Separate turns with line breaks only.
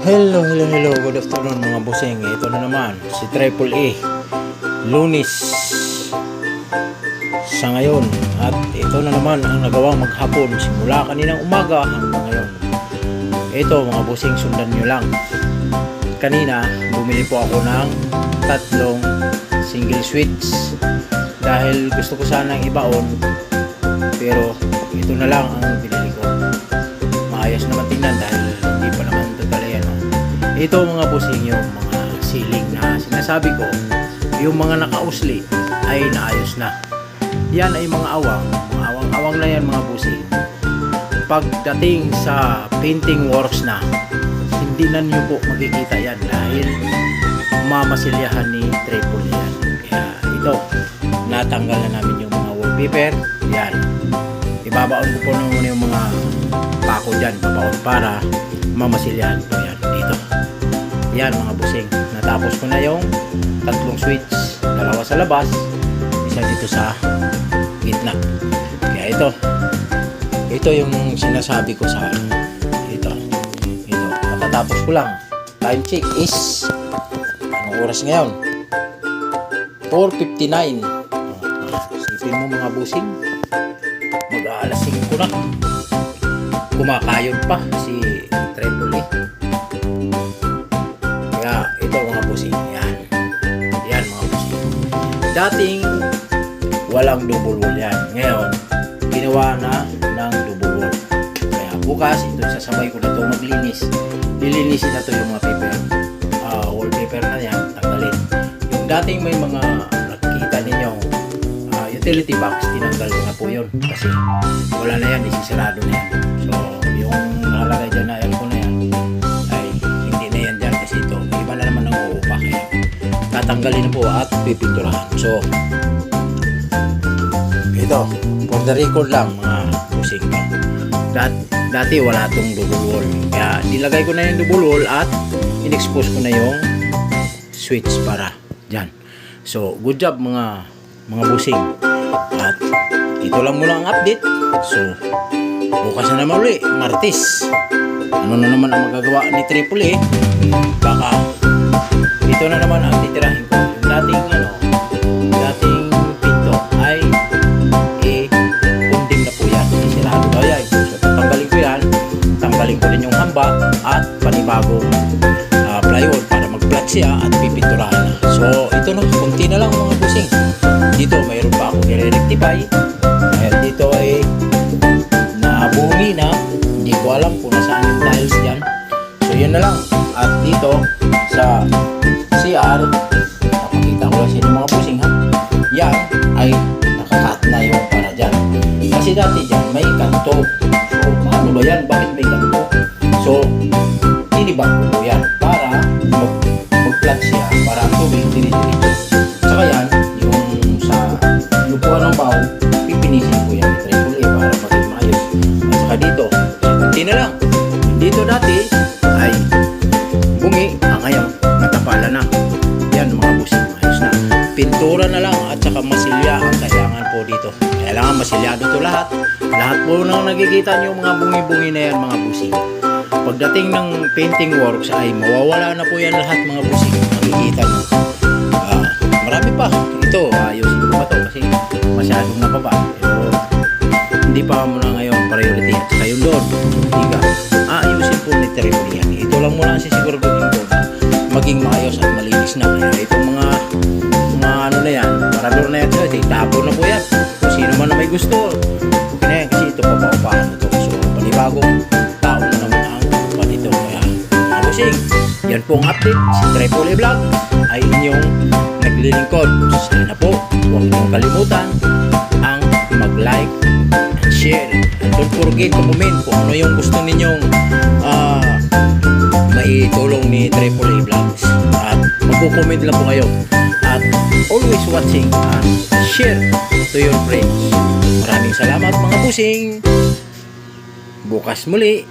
Hello, good afternoon mga busing. Ito na naman, si Triple A. Lunes sa ngayon. At ito na naman ang nagawang maghapon simula kaninang umaga hanggang ngayon. Ito mga busing, sundan nyo lang. Kanina, bumili po ako ng 3 single switch dahil gusto ko sanang ibaon, pero ito na lang ang binili ko. Maayos naman tingnan dahil hindi pa naman total yan. Ito mga busing, yung mga ceiling na sinasabi ko, yung mga nakausli ay naayos na. Yan ay mga awang na yan mga busing. Pagdating sa painting works na, hindi na nyo po makikita yan dahil mamasilyahan ni Triple yan. Kaya ito, natanggal na namin yung mga wallpaper. Yan, ibabaon ko po na muna yung mga pako dyan, babaon para mamasilyahan po yan dito. Yan mga busing, natapos ko na yung 3 switch, 2 sa labas, isa dito sa gitna. Kaya ito yung sinasabi ko sa ito, matatapos ko lang. Time check is anong oras ngayon? 4:59. Isipin mo mga busing, mag-aalas 5 na, kumakayod pa si Triple A. Kaya ito mga busing, yan mga busing. Dating walang double wall yan, ngayon ginawa na ng double wall. Kaya bukas ito sasabay ko na ito maglinis. Lilinisin na ito yung mga paper, wallpaper na yan, tanggalin. Yung dating may mga nakikita ninyo utility box, tinanggal ko na po yun kasi wala na yan, isisarado na yan. So yung nakalagay dyan na aircon na yan ay hindi na yan dyan kasi ito iba na naman ang uupa, kaya tatanggalin na po at pipinturahan. So ito, for the record lang mga busing, dati wala itong double wall, kaya nilagay ko na yung double wall at in-expose ko na yung switch para dyan. So good job mga busing, at ito lang muna ang update. So bukas na naman ulit, Martes, ano na naman ang magagawa ni Triple A. Baka ito na naman ang titirahin ko. Yung dating pinto ay kunding na po yan, sisirado daw yan. So tanggalin ko yan, tanggalin ko din yung hamba at panibagong plywood para mag-flat siya at pipinturahan na. So ito na, kunti na lang mga busing. Dito mayroon pa ako i-rectify dahil dito ay nabungi na, hindi ko alam kung nasaan yung tiles dyan. So yun na lang. At dito sa CR, napakita ko lang sa inyo mga busing ha, yan ay nakakat na yung para dyan kasi dati dyan may kanto. So paano ba yan? Bakit may kanto? So tinibag ko po yan para mag-flat siya, para ang tubig dito. Saka yan, yung sa lupuan ng bowl, pipinisin ko yan ni Triple A para maging maayos. At saka dito, kunti na lang. Dito dati ay bungi, ngayon natapala na. Yan mga busing, maayos na. Pintura na lang at saka masilya ang kailangan po dito. Kailangan masilyado to lahat. Lahat po nang nakikita nyo mga bungi-bungi na yan mga busing. Pagdating ng painting works ay mawawala na po yan lahat mga busing. Makikita nyo. Marami pa. Ito, ayusin ko pa to kasi masyadong nababa. Pero hindi pa muna ngayon priority. At saka yun doon, ayusin po ni Triple yan. Ito lang muna sisiguraduhin ko na maging maayos at malinis na. Kaya itong mga ano na yan, parador na yan, tapon na po yan. Kung sino man na may gusto, okay na yan kasi ito papaupahan ito. So panibagong tao na naman ang upan ito. Kaya mga busing, yan po ang update. Si Triple A Vlog ay inyong naglilingkod. Sana po huwag niyong kalimutan ang mag-like and share, and don't forget to comment kung ano yung gusto ninyong maitulong ni Triple A Vlogs, at magko-comment lang po kayo, at always watching and share to your friends. Maraming salamat mga busing, bukas muli.